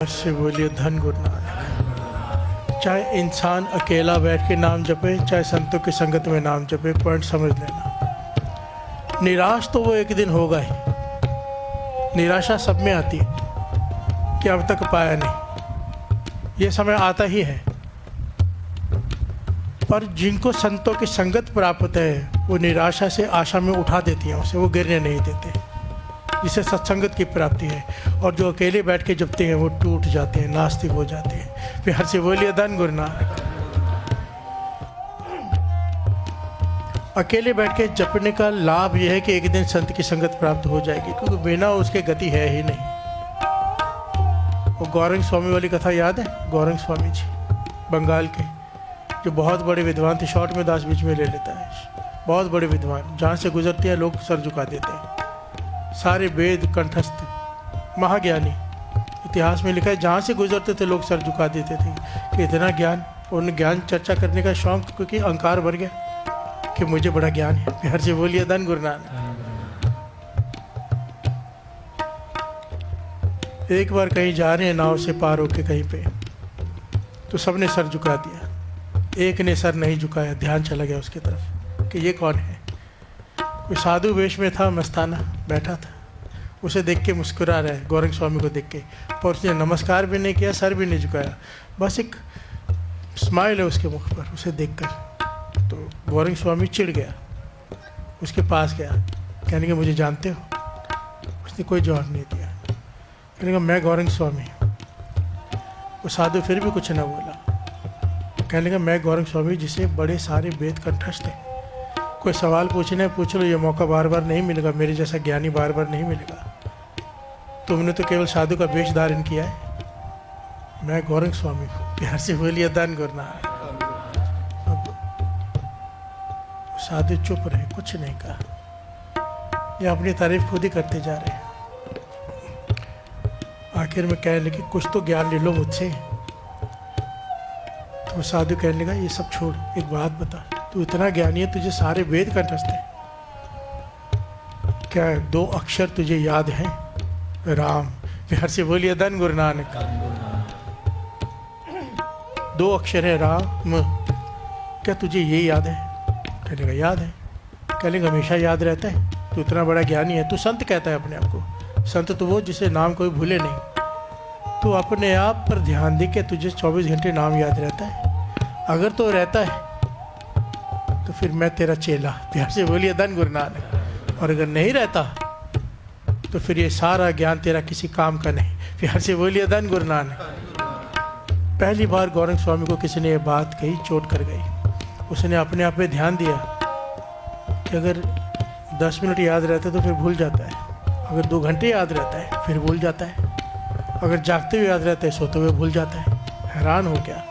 से बोलिए धन गुरु नानक। चाहे इंसान अकेला बैठ के नाम जपे, चाहे संतों की संगत में नाम जपे, पॉइंट समझ लेना। निराश तो वो एक दिन होगा ही। निराशा सब में आती है कि अब तक पाया नहीं, ये समय आता ही है। पर जिनको संतों की संगत प्राप्त है वो निराशा से आशा में उठा देती हैं, उसे वो गिरने नहीं देते, जिसे सत्संगत की प्राप्ति है। और जो अकेले बैठ के जपते हैं वो टूट जाते हैं, नास्तिक हो जाते हैं। फिर हर से बोलिए धन गुरु नानक। अकेले बैठ के जपने का लाभ यह है कि एक दिन संत की संगत प्राप्त हो जाएगी, क्योंकि बिना उसके गति है ही नहीं। वो गौरंग स्वामी वाली कथा याद है? गौरंग स्वामी जी बंगाल के, जो बहुत बड़े विद्वान थे। शॉर्ट में दास बीच में ले लेता है। बहुत बड़े विद्वान, जहाँ से गुजरते हैं लोग सर झुका देते हैं। सारे वेद कंठस्थ, महाज्ञानी। इतिहास में लिखा है जहाँ से गुजरते थे लोग सर झुका देते थे कि इतना ज्ञान। उन ज्ञान चर्चा करने का शौक, क्योंकि अहंकार भर गया कि मुझे बड़ा ज्ञान है। प्यार से बोलिए धन गुरु नानक। एक बार कहीं जा रहे हैं नाव से पार होके कहीं पे, तो सबने सर झुका दिया। एक ने सर नहीं झुकाया, ध्यान चला गया उसकी तरफ कि ये कौन है। कोई साधु वेश में था, मस्ताना बैठा था। उसे देख के मुस्कुरा रहा है, गौरंग स्वामी को देख के। पर उसने नमस्कार भी नहीं किया, सर भी नहीं झुकाया, बस एक स्माइल है उसके मुख पर उसे देखकर। तो गौरंग स्वामी चिढ़ गया, उसके पास गया, कहने के मुझे जानते हो? उसने कोई जवाब नहीं दिया। कहने का मैं गौरंग स्वामी। वो साधु फिर भी कुछ न बोला। कहने का मैं गौरंग स्वामी, जिसे बड़े सारे वेद कंठस्थ हैं। कोई सवाल पूछने पूछ लो, ये मौका बार बार नहीं मिलेगा, मेरे जैसा ज्ञानी बार बार नहीं मिलेगा। तुमने तो केवल साधु का वेश धारण किया है। मैं गौरंग स्वामी हूँ। प्यार से बोलिए धन गुरु नानक। अब साधु चुप रहे, कुछ नहीं कहा। ये अपनी तारीफ खुद ही करते जा रहे हैं। आखिर में कहने लगे कुछ तो ज्ञान ले लो मुझसे। तो साधु कहने लगा ये सब छोड़, एक बात बता, तू इतना ज्ञानी है, तुझे सारे वेद कंठस्थ हैं, क्या 2 अक्षर तुझे याद हैं? राम। प्यार से बोलिए धन गुरु नानक। 2 अक्षर है राम, क्या तुझे ये याद है? कहने का याद है। कहने का हमेशा याद रहता है? तू इतना बड़ा ज्ञानी है, तू संत कहता है अपने आप को। संत तो वो जिसे नाम कोई भूले नहीं। तू अपने आप पर ध्यान दे के तुझे 24 घंटे नाम याद रहता है? अगर तो रहता है तो फिर मैं तेरा चेला। प्यार से बोलिए धन गुरु नानक। और अगर नहीं रहता तो फिर ये सारा ज्ञान तेरा किसी काम का नहीं। प्यार से बोलिए धन गुरु नानक। पहली बार गौरंग स्वामी को किसी ने ये बात कही, चोट कर गई। उसने अपने आप पे ध्यान दिया कि अगर 10 मिनट याद रहता है तो फिर भूल जाता है, अगर 2 घंटे याद रहता है फिर भूल जाता है, अगर जागते हुए याद रहता है सोते हुए भूल जाता है। हैरान हो गया।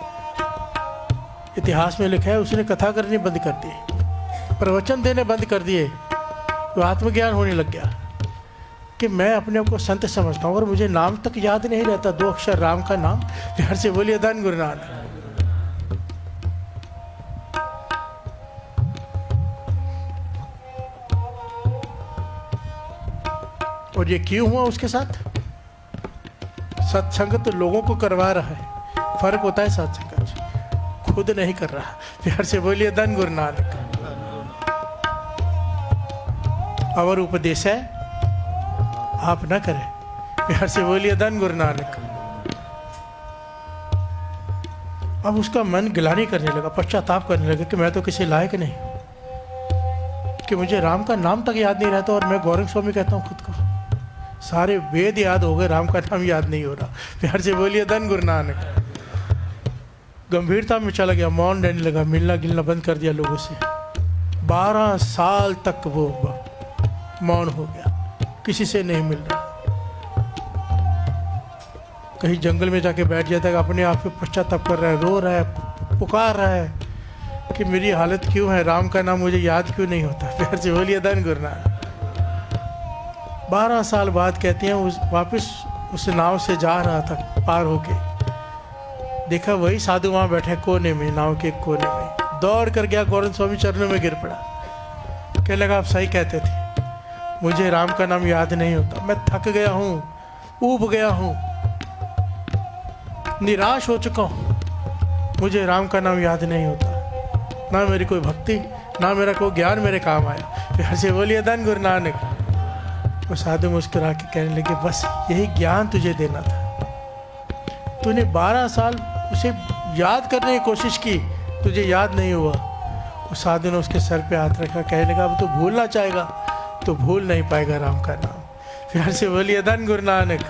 इतिहास में लिखा है उसने कथा करनी बंद कर दी, प्रवचन देने बंद कर दिए। तो आत्मज्ञान होने लग गया कि मैं अपने आप को संत समझता हूँ और मुझे नाम तक याद नहीं रहता, 2 अक्षर राम का नाम। प्यार से बोलिए धन गुरु नानक। और ये क्यों हुआ उसके साथ? सत्संग तो लोगों को करवा रहा है, फर्क होता है सत्संग, खुद नहीं कर रहा। प्यार से बोलिए धन गुरु नानक। और उपदेश है आप न करें। प्यार से बोलिए धन गुरु नानक। अब उसका मन गिलानी करने लगा, पश्चाताप करने लगा कि मैं तो किसी लायक नहीं, कि मुझे राम का नाम तक याद नहीं रहता और मैं गौरंग स्वामी कहता हूँ खुद को। सारे वेद याद हो गए, राम का नाम याद नहीं हो रहा। प्यार से बोलिए धन गुरु नानक। गंभीरता में चला गया, मौन रहने लगा, मिलना गिलना बंद कर दिया लोगों से। 12 साल तक वो मौन हो गया, किसी से नहीं मिल रहा। कहीं जंगल में जाके बैठ जाता है, अपने आप पे पश्चाताप कर रहा है, रो रहा है, पुकार रहा है कि मेरी हालत क्यों है, राम का नाम मुझे याद क्यों नहीं होता। प्यार से बोलिए धन गुरु नानक। 12 साल बाद कहते हैं वापस उस नाव से जा रहा था, पार होके देखा वही साधु वहाँ बैठे कोने में, नाव के कोने में। दौड़ कर गया, गौरंग स्वामी चरणों में गिर पड़ा। कहने लगा आप सही कहते थे, मुझे राम का नाम याद नहीं होता, मैं थक गया हूँ, ऊब गया हूँ। निराश हो चुका हूँ, मुझे राम का नाम याद नहीं होता, ना मेरी कोई भक्ति, ना मेरा कोई ज्ञान मेरे काम आया। फिर से बोलिए धन गुरु नानक। वो साधु मुस्कुरा के कहने लगे, बस यही ज्ञान तुझे देना था। तूने 12 साल उसे याद करने की कोशिश की, तुझे याद नहीं हुआ। उस साधु ने उसके सर पे हाथ रखा, कहने लगा अब तो भूलना चाहेगा तो भूल नहीं पाएगा राम का नाम। फिर से बोलिए धन गुरु नानक,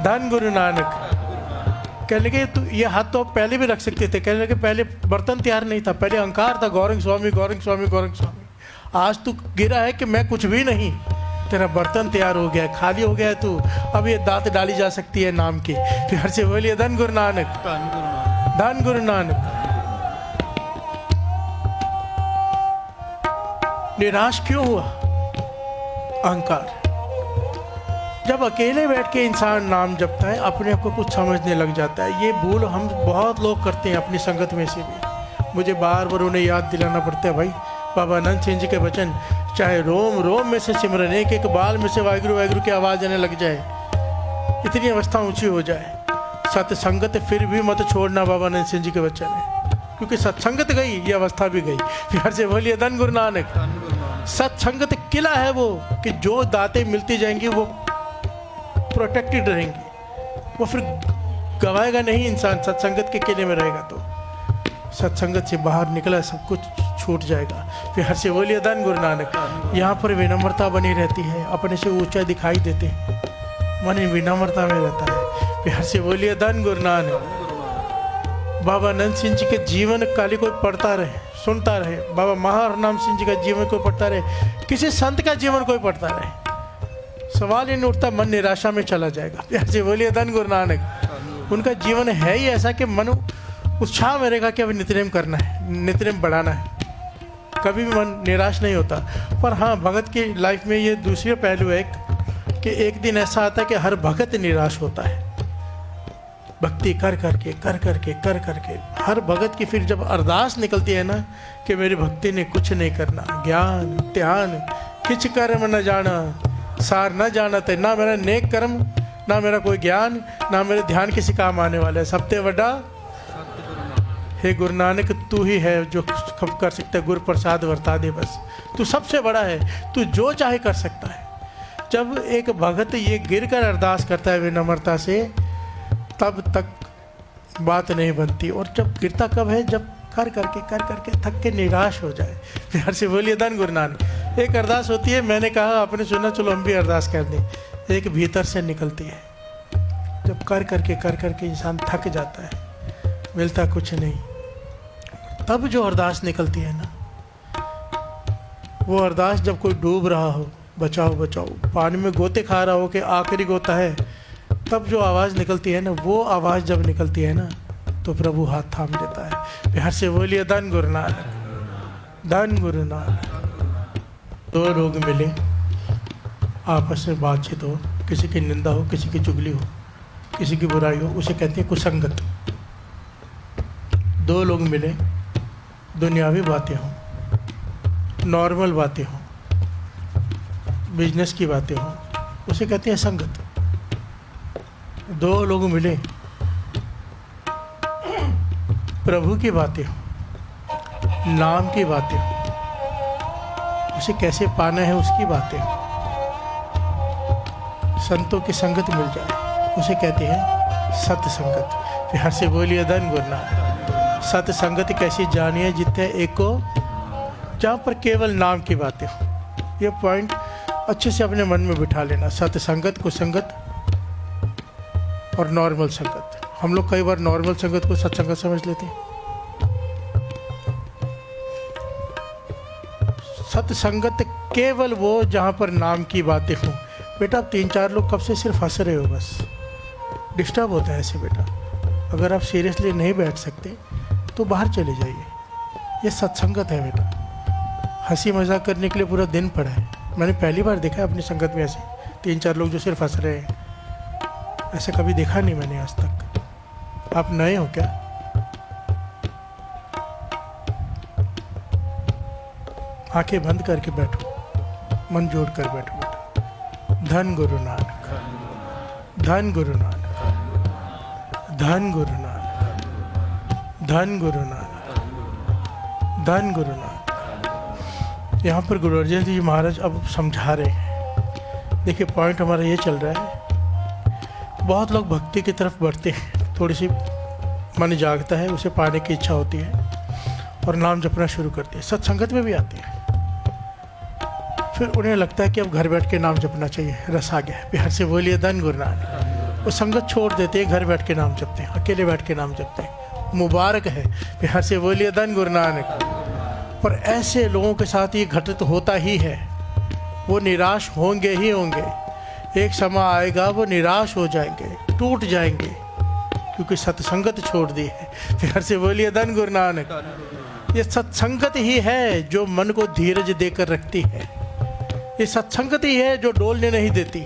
धन गुरु नानक। कहने लगे तो ये हाथ तो आप पहले भी रख सकते थे। कहने लगे पहले बर्तन तैयार नहीं था, पहले अहंकार था, गौरंग स्वामी गौरंग स्वामी गौरंग स्वामी। आज तू गिरा है कि मैं कुछ भी नहीं, तेरा बर्तन तैयार हो गया, खाली हो गया है तू, अब ये दांत डाली जा सकती है नाम की। फिर से बोलिए धन गुरु नानक, धन गुरु नानक। निराश क्यों हुआ? अहंकार। जब अकेले बैठ के इंसान नाम जपता है, अपने आप को कुछ समझने लग जाता है। ये भूल हम बहुत लोग करते हैं अपनी संगत में से भी। मुझे बार बार उन्हें याद दिलाना पड़ता है, भाई बाबा आनंद सिंह जी के वचन, चाहे रोम रोम में से सिमरन, एक एक बाल में से वाहिगुरु वाहिगुरु की आवाज़ आने लग जाए, इतनी अवस्था ऊंची हो जाए, सत्संगत फिर भी मत छोड़ना, बाबा आनंद सिंह जी के वचन है। क्योंकि सत्संगत गई, ये अवस्था भी गई। फिर से बोलिए धन गुरु नानक। सत्संगत किला है वो कि जो दातें मिलती जाएंगी वो प्रोटेक्टेड रहेंगी, वो फिर गवाएगा नहीं इंसान, सत्संगत के किले में रहेगा। तो सत्संगत से बाहर निकला सब कुछ छूट जाएगा। फिर हर से बोलिए धन गुरु नानक। यहाँ पर विनम्रता बनी रहती है, अपने से ऊंचा दिखाई देते हैं, मन विनम्रता में रहता है। फिर हर से बोलिए धन गुरु नानक। बाबा आनंद सिंह जी के जीवन काली कोई पढ़ता रहे, सुनता रहे, बाबा महाहरनाम सिंह जी का जीवन कोई पढ़ता रहे, किसी संत का जीवन कोई पढ़ता रहे, सवाल ही नहीं उठता, मन निराशा में चला जाएगा। ऐसे बोलिए धन गुरु नानक। उनका जीवन है ही ऐसा कि मन उत्साह में रहेगा कि अब नित्यनेम करना है, नित्यनेम बढ़ाना है, कभी भी मन निराश नहीं होता। पर हाँ, भगत की लाइफ में ये दूसरा पहलू है कि एक दिन ऐसा आता है कि हर भगत निराश होता है। भक्ति कर करके हर भगत की फिर जब अरदास निकलती है ना कि मेरी भक्ति ने कुछ नहीं करना, ज्ञान ध्यान किच कर्म न जाना, सार न जाना ते, ना मेरा नेक कर्म, ना मेरा कोई ज्ञान, ना मेरे ध्यान किसी काम आने वाला है। सबसे बड़ा हे गुरु नानक तू ही है जो कर सकता है, गुरु प्रसाद वर्ता दे, बस तू सबसे बड़ा है, तू जो चाहे कर सकता है। जब एक भगत ये गिर कर अरदास करता है विनम्रता से, तब तक बात नहीं बनती। और जब गिरता कब है? जब कर करके थक के निराश हो जाए। प्यार से बोलिए धन गुरु नानक। एक अरदास होती है, मैंने कहा आपने सुना, चलो हम भी अरदास कर दें। एक भीतर से निकलती है, जब कर करके इंसान थक जाता है, मिलता कुछ नहीं, तब जो अरदास निकलती है ना, वो अरदास जब कोई डूब रहा हो, बचाओ बचाओ, पानी में गोते खा रहा हो कि आखिरी गोता है, तब जो आवाज़ निकलती है ना, वो आवाज़ जब निकलती है ना, तो प्रभु हाथ थाम लेता है। प्यार से बोलिए धन गुरु नानक, धन गुरु नानक। दो लोग मिले, आपस में बातचीत हो, किसी की निंदा हो, किसी की चुगली हो, किसी की बुराई हो, उसे कहते हैं कुसंगत। दो लोग मिले, दुनियावी बातें हों, नॉर्मल बातें हों, बिजनेस की बातें हों, उसे कहते हैं संगत। दो लोग मिले, प्रभु की बातें हो, नाम की बातें हो, उसे कैसे पाना है उसकी बातें हो, संतों की संगत मिल जाए, उसे कहते हैं सत्संगत। प्यार से बोलिए धन गुरु नानक। सत्संगत कैसी जानिए? जितने एक को, जहाँ पर केवल नाम की बातें हो। ये पॉइंट अच्छे से अपने मन में बिठा लेना। सत्संगत, कुसंगत और नॉर्मल संगत। हम लोग कई बार नॉर्मल संगत को सत्संगत समझ लेते हैं। सत्संगत केवल वो जहाँ पर नाम की बातें हों। बेटा आप 3-4 लोग कब से सिर्फ हंस रहे हो, बस डिस्टर्ब होता है ऐसे। बेटा अगर आप सीरियसली नहीं बैठ सकते तो बाहर चले जाइए, ये सत्संगत है बेटा। हंसी मजाक करने के लिए पूरा दिन पड़ा है। मैंने पहली बार देखा है अपनी संगत में ऐसे 3-4 लोग जो सिर्फ हंस रहे हैं। ऐसा कभी देखा नहीं मैंने आज तक। आप नए हो क्या? आंखें बंद करके बैठो, मन जोड़ कर बैठो बेटा। धन गुरु नानक, धन गुरु नानक, धन गुरु नानक, धन गुरु नानक, धन गुरु नानक। यहाँ पर गुरु अर्जन देव जी महाराज अब समझा रहे हैं। देखिए पॉइंट हमारा ये चल रहा है, बहुत लोग भक्ति की तरफ बढ़ते हैं, थोड़ी सी मन जागता है, उसे पाने की इच्छा होती है और नाम जपना शुरू करते हैं, सत्संगत में भी आते हैं। फिर उन्हें लगता है कि अब घर बैठ के नाम जपना चाहिए, रस आ गया है, प्यार से बोलिए धन गुरु नानक। वो संगत छोड़ देते हैं, घर बैठ के नाम जपते हैं, अकेले बैठ के नाम जपते हैं। मुबारक है, प्यार से बोलिए धन गुरु नानक। पर ऐसे लोगों के साथ ये घटित होता ही है, वो निराश होंगे ही होंगे। एक समय आएगा वो निराश हो जाएंगे, टूट जाएंगे, क्योंकि सत्संगत छोड़ दी है। प्यार से बोलिए धन गुरु नानक। ये सत्संगत ही है जो मन को धीरज देकर रखती है। ये सत्संगत ही है जो डोलने नहीं देती।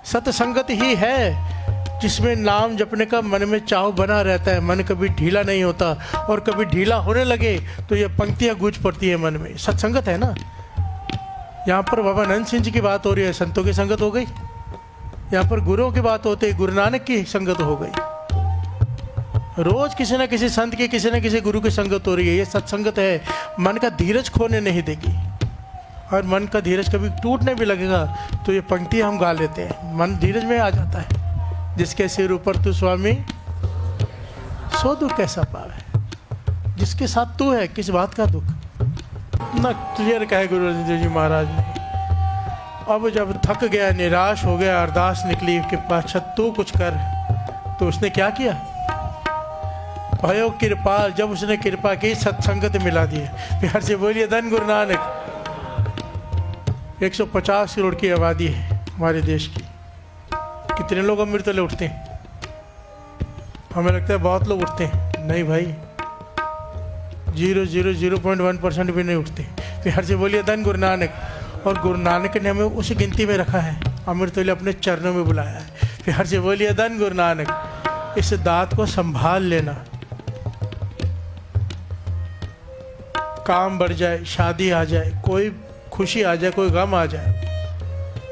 सत्संगत ही है जिसमें नाम जपने का मन में चाव बना रहता है, मन कभी ढीला नहीं होता, और कभी ढीला होने लगे तो ये पंक्तियां गूंज पड़ती है मन में। सत्संगत है ना। यहाँ पर बाबा नंद सिंह जी की बात हो रही है, संतों की संगत हो गई। यहाँ पर गुरुओं की बात होती है, गुरु नानक की संगत हो गई। रोज किसी न किसी संत की, किसी न किसी गुरु की संगत हो रही है। ये सत्संगत है, मन का धीरज खोने नहीं देगी। और मन का धीरज कभी टूटने भी लगेगा तो ये पंक्ति हम गा लेते हैं, मन धीरज में आ जाता है। जिसके सिर ऊपर तू स्वामी, सो दुख कैसा पावे। जिसके साथ तू है, किस बात का दुख। ना क्लियर कहे गुरु अर्जन देव जी महाराज ने। अब जब थक गया, निराश हो गया, अरदास निकली कि पातशाह तू कुछ कर, तो उसने क्या किया? भयो कृपाल। जब उसने कृपा की, सत्संगत मिला दी। प्यार से बोलिए धन गुरु नानक। 150 करोड़ की आबादी है हमारे देश की। कितने लोग अमृतले उठते हैं? हमें लगता है बहुत लोग उठते हैं, नहीं भाई, 0.1% भी नहीं उठते। प्यार से बोलिए धन गुरु नानक। और गुरु नानक ने हमें उस गिनती में रखा है, अमृतले अपने चरणों में बुलाया है। प्यार से बोलिए धन गुरु नानक। इस दात को संभाल लेना। काम बढ़ जाए, शादी आ जाए, कोई खुशी आ जाए, कोई गम आ जाए,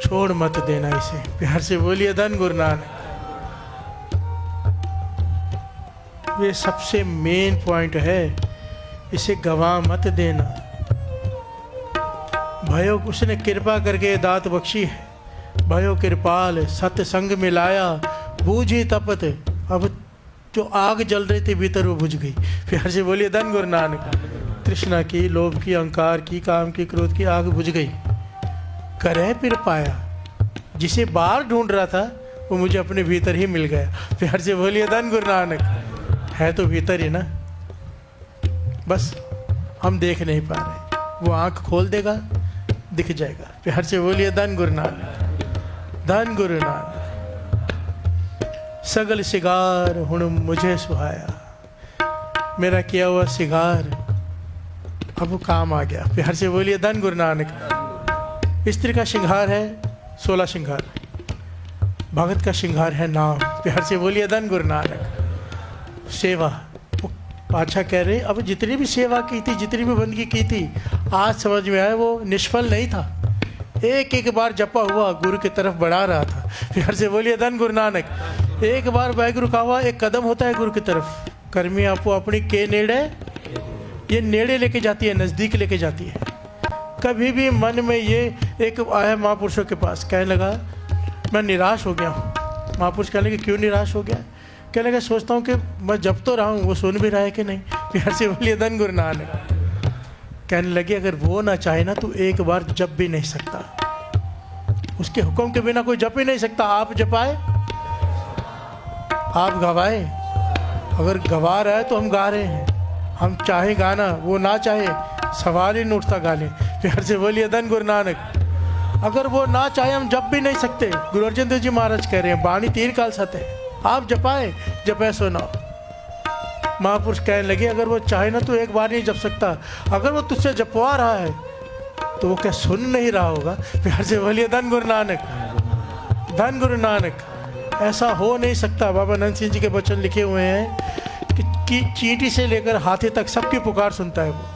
छोड़ मत देना इसे। प्यार से बोलिए धन गुरु नानक। ये सबसे मेन पॉइंट है, इसे गवा मत देना। भयो उसने कृपा करके दात बख्शी है। भयो कृपाल सत्संग मिलाया, बूझी तपत। अब जो आग जल रही थी भीतर, वो बुझ गई। प्यार से बोलिए धन गुरु नानक। तृष्णा की, लोभ की, अहंकार की, काम की, क्रोध की आग बुझ गई। करे फिर पाया। जिसे बाहर ढूंढ रहा था वो मुझे अपने भीतर ही मिल गया। प्यार से बोलिए धन गुरु नानक। है तो भीतर ही ना, बस हम देख नहीं पा रहे। वो आंख खोल देगा, दिख जाएगा। प्यार से बोलिए धन गुरु नानक, धन गुरु नानक। सगल सिगार हुण मुझे सुहाया। मेरा किया हुआ सिगार अब वो काम आ गया। प्यार से बोलिए धन गुरु नानक। स्त्री का श्रृंगार है 16 श्रृंगार, भगत का श्रृंगार है नाम। प्यार से बोलिए धन गुरु नानक। सेवा, वो पातशाह कह रहे अब जितनी भी सेवा की थी, जितनी भी बंदगी की थी, आज समझ में आया वो निष्फल नहीं था। एक एक बार जपा हुआ गुरु की तरफ बढ़ा रहा था। प्यार से बोलिए धन गुरु नानक। एक बार वाहिगुरु का हुआ, एक कदम होता है गुरु की तरफ। कर्मी आपको अपनी के नेड़े, ये नेड़े लेके जाती है, नज़दीक लेके जाती है। कभी भी मन में ये एक आया महापुरुषों के पास, कहने लगा मैं निराश हो गया हूँ। महापुरुष कहने लगे क्यों निराश हो गया? कहने लगा सोचता हूँ कि मैं जब तो रहा हूँ, वो सुन भी रहा है कि नहीं। प्यार से बोलिए धन गुरु नानक। कहने लगे अगर वो ना चाहे ना, तो एक बार जप भी नहीं सकता। उसके हुक्म के बिना कोई जप ही नहीं सकता। आप जपाए, आप गवाए। अगर गवा रहा है तो हम गा रहे हैं। हम चाहे गाना, वो ना चाहे, सवाल ही नहीं उठता गा लें। प्यार से बोलिए धन गुरु नानक। अगर वो ना चाहे हम जप भी नहीं सकते। गुरु अर्जन देव जी महाराज कह रहे हैं बाणी तीर काल सत है। आप जपाए, जपे सो ना। महापुरुष कहने लगे अगर वो चाहे ना तो एक बार नहीं जप सकता। अगर वो तुझसे जपवा रहा है तो वो क्या सुन नहीं रहा होगा? प्यार से बोलिए धन गुरु नानक, धन गुरु नानक। ऐसा हो नहीं सकता। बाबा नंद सिंह जी के वचन लिखे हुए हैं कि चींटी से लेकर हाथी तक सबकी पुकार सुनता है। वो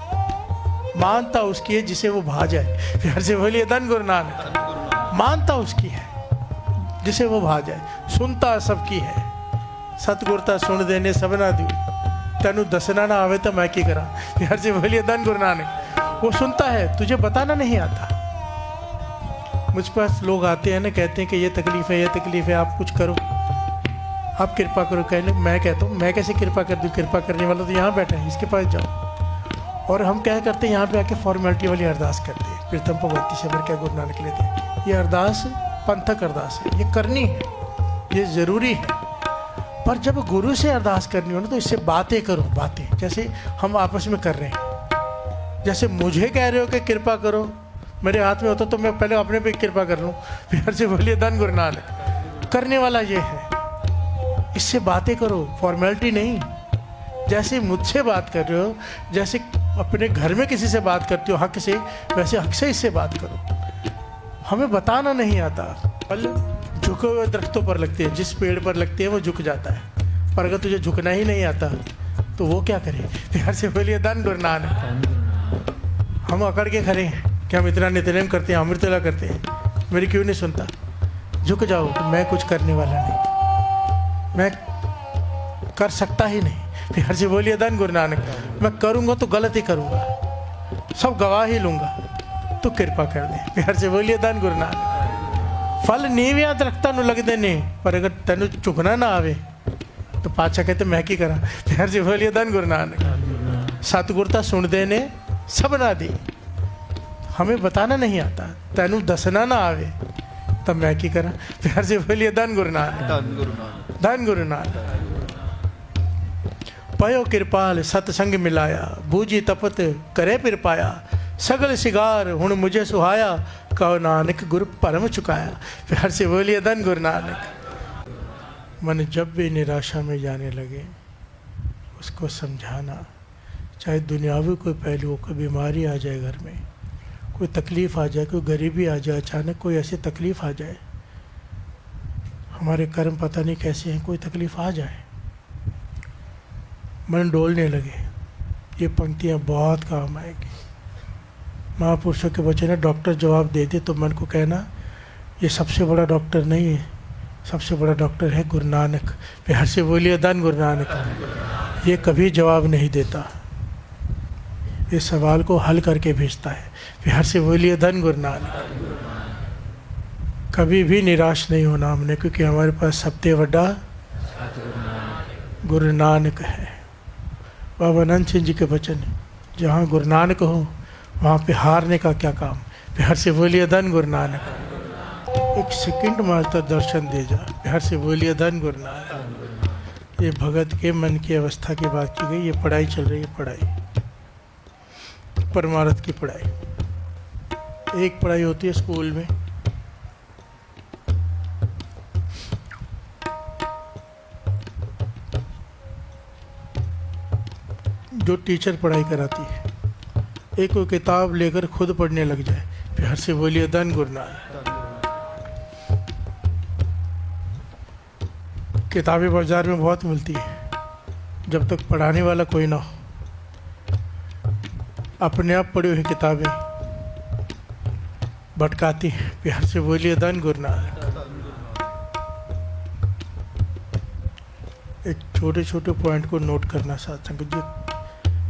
मानता उसकी है जिसे वो भा जाए। प्यार से बोलिए धन गुरु नानक। मानता उसकी है जिसे वो भा जाए, सुनता सबकी है। सतगुरता सुन देने सबना दी, तेनू दसना ना आवे तो मैं की करा। प्यार से बोलिए धन गुरु नानक। वो सुनता है, तुझे बताना नहीं आता। मुझ पास लोग आते हैं ना, कहते हैं कि ये तकलीफ है, ये तकलीफ है, आप कुछ करो, आप कृपा करो। कहने मैं कहता हूँ मैं कैसे कृपा कर दूँ? कृपा करने वाला तो यहाँ बैठा है, इसके पास जाओ। और हम क्या करते हैं, यहाँ पे आके फॉर्मेलिटी वाली अरदास करते हैं, प्रीतम भगवती से भर क्या गुरु नानक लेते हैं। ये अरदास पंथक अरदास है, ये करनी है, ये ज़रूरी है। पर जब गुरु से अरदास करनी हो ना, तो इससे बातें करो, बातें जैसे हम आपस में कर रहे हैं। जैसे मुझे कह रहे हो कि कृपा करो, मेरे हाथ में होता तो मैं पहले अपने पे कृपा कर लूँ। प्यार से बोलिए धन गुरु नानक। करने वाला ये है, इससे बातें करो, फॉर्मेलिटी नहीं। जैसे मुझसे बात कर रहे हो, जैसे अपने घर में किसी से बात करते हो हक से, वैसे हक से इससे बात करो। हमें बताना नहीं आता। फल झुके हुए दरख्तों पर लगते हैं, जिस पेड़ पर लगते हैं वो झुक जाता है। पर अगर तुझे झुकना ही नहीं आता तो वो क्या करे? प्यार से बोलिए धन गुरु नानक। हम अकड़ के खड़े हैं कि हम इतना नित्यनेम करते हैं, अमृतला करते हैं, मेरी क्यों नहीं सुनता? झुक जाओ, तो मैं कुछ करने वाला नहीं, मैं कर सकता ही नहीं। प्यार से बोलिए धन गुरु नानक। मैं करूँगा तो गलत ही करूँगा, सब गवाह ही लूँगा, तो कृपा कर दे। प्यार से बोलिए धन गुरु नानक। फल नीवियां दरख्तां नूं लगदे ने, पर अगर तेनू झुकना ना आवे तो पाछा कहते मैं की करा। प्यार से बोलिए धन गुरु नानक। सतगुरता सुनदे ने सबना दी। हमें बताना नहीं आता, तेनू दसना ना आवे तब मैं की करा। प्यार से बोलिए धन गुरु नानक। धन गुरु नानक। पयो कृपाल सतसंग मिलाया, बूझी तपत करे पिर पाया, सगल सिगार हुण मुझे सुहाया, कहो नानक गुरु परम चुकाया। प्यार से बोलिए धन गुरु नानक। मन जब भी निराशा में जाने लगे, उसको समझाना, चाहे दुनियावी कोई पहलू, कोई बीमारी आ जाए घर में, कोई तकलीफ़ आ जाए, कोई गरीबी आ जाए, अचानक कोई ऐसी तकलीफ़ आ जाए, हमारे कर्म पता नहीं कैसे हैं, कोई तकलीफ़ आ जाए, मन डोलने लगे, ये पंक्तियाँ बहुत काम आएगी। महापुरुषों के वचन है, डॉक्टर जवाब दे दे तो मन को कहना ये सबसे बड़ा डॉक्टर नहीं है, सबसे बड़ा डॉक्टर है गुरु नानक। प्यार से बोलिए धन गुरु नानक। ये कभी जवाब नहीं देता, इस सवाल को हल करके भेजता है। प्यार से बोलिए धन गुरु नानक। कभी भी निराश नहीं होना हमने, क्योंकि हमारे पास सबसे बड़ा गुरु नानक है। बाबा नंद सिंह जी के वचन, जहाँ गुरु नानक हो वहाँ पे हारने का क्या काम। प्यार से बोलिए धन गुरु नानक। एक सेकंड मात्र दर्शन दे जा। प्यार से बोलिए धन गुरु नानक। ये भगत के मन की अवस्था की बात की गई। ये पढ़ाई चल रही है, पढ़ाई परमार्थ की पढ़ाई। एक पढ़ाई होती है स्कूल में, जो टीचर पढ़ाई कराती है, एक कोई किताब लेकर खुद पढ़ने लग जाए। प्यार से बोलिए धन गुरु नानक। किताबें बाजार में बहुत मिलती है, जब तक पढ़ाने वाला कोई ना हो, अपने आप पढ़ी हुई किताबें भटकाती हैं। प्यार से बोलिए धन गुरु नानक। एक छोटे छोटे पॉइंट को नोट करना साथ संगत जी,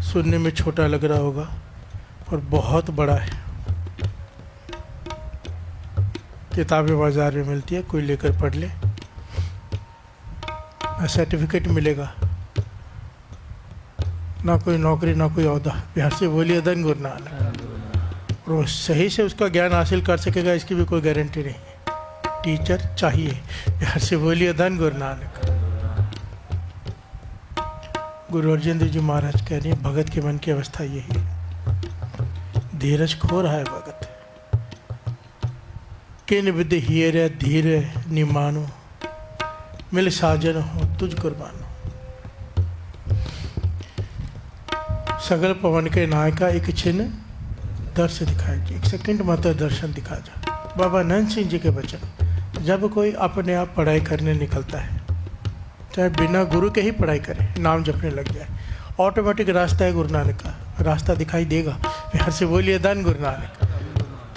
सुनने में छोटा लग रहा होगा पर बहुत बड़ा है। किताबें बाजार में मिलती है, कोई लेकर पढ़ ले, ना सर्टिफिकेट मिलेगा, ना कोई नौकरी, ना कोई ओहदा। प्यार से बोलिए धन गुरु नानक। और वो सही से उसका ज्ञान हासिल कर सकेगा, इसकी भी कोई गारंटी नहीं है। टीचर चाहिए। प्यार से बोलिए धन गुरु नानक। गुरु अर्जन देव जी महाराज कह रहे हैं, भगत के मन की अवस्था यही है। धीरज खो रहा है भगत। किन विद हीरे धीरे निमानो, मिल साजन हो तुझ कुर्बानो। सगल पवन के नायका एक छिन्न दर्श दिखाए जी। एक सेकंड मात्र दर्शन दिखा जा। बाबा नंद सिंह जी के वचन, जब कोई अपने आप पढ़ाई करने निकलता है, चाहे बिना गुरु के ही पढ़ाई करे, नाम जपने लग जाए, ऑटोमेटिक रास्ता है गुरु नानक का, रास्ता दिखाई देगा। प्यार से बोलिए धन गुरु नानक।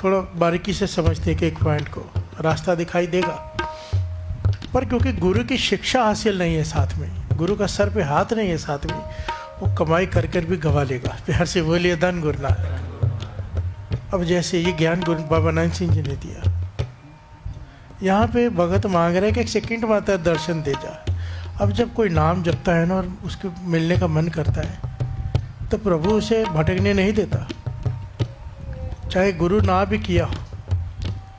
थोड़ा बारीकी से समझते कि एक पॉइंट को, रास्ता दिखाई देगा। पर क्योंकि गुरु की शिक्षा हासिल नहीं है साथ में, गुरु का सर पे हाथ नहीं है साथ में, वो कमाई कर कर भी गवा लेगा। प्यार से बोलिए धन गुरु नानक। अब जैसे ये ज्ञान गुरु बाबा नानक सिंह जी ने दिया, यहाँ पे भगत मांग रहे कि एक सेकंड माता दर्शन दे जा। अब जब कोई नाम जपता है ना और उसके मिलने का मन करता है तो प्रभु उसे भटकने नहीं देता। चाहे गुरु ना भी किया हो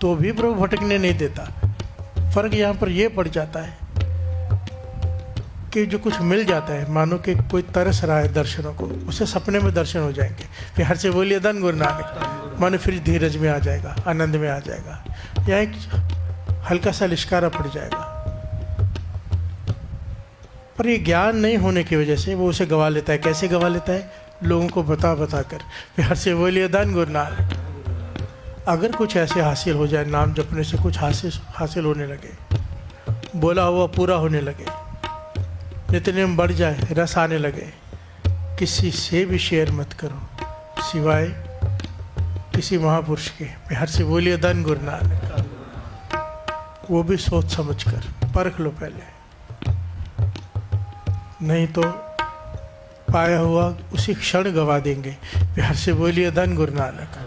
तो भी प्रभु भटकने नहीं देता। फर्क यहाँ पर यह पड़ जाता है कि जो कुछ मिल जाता है, मानो कि कोई तरस रहा है दर्शनों को, उसे सपने में दर्शन हो जाएंगे। प्यार से बोलिए धन गुरु नानक। मानो फिर धीरज में आ जाएगा, आनंद में आ जाएगा, या एक हल्का सा लिश्कारा पड़ जाएगा। पर ये ज्ञान नहीं होने की वजह से वो उसे गवा लेता है। कैसे गवा लेता है? लोगों को बता बता कर। प्यार से बोलिए धन गुरु नानक। अगर कुछ ऐसे हासिल हो जाए, नाम जपने से कुछ हासिल होने लगे, बोला हुआ पूरा होने लगे, नित्यनेम बढ़ जाए, रस आने लगे, किसी से भी शेयर मत करो सिवाय किसी महापुरुष के। प्यार से बोलिए धन गुरु नानक। वो भी सोच समझ कर परख लो पहले, नहीं तो पाया हुआ उसी क्षण गवा देंगे। प्यार से बोलिए धन गुरु नानक।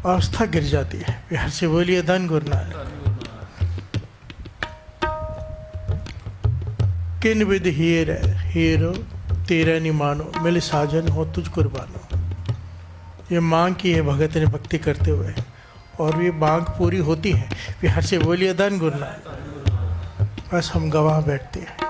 अवस्था गिर जाती है। प्यार से बोलिए धन गुरु नानक। किन विध हीरो तेरा नि मानो, मिल साजन हो तुझ कुर्बानो। ये मांग की है भगत ने भक्ति करते हुए, और ये मांग पूरी होती है। प्यार से बोलिए धन गुरु नानक। बस हम गवाह बैठते हैं।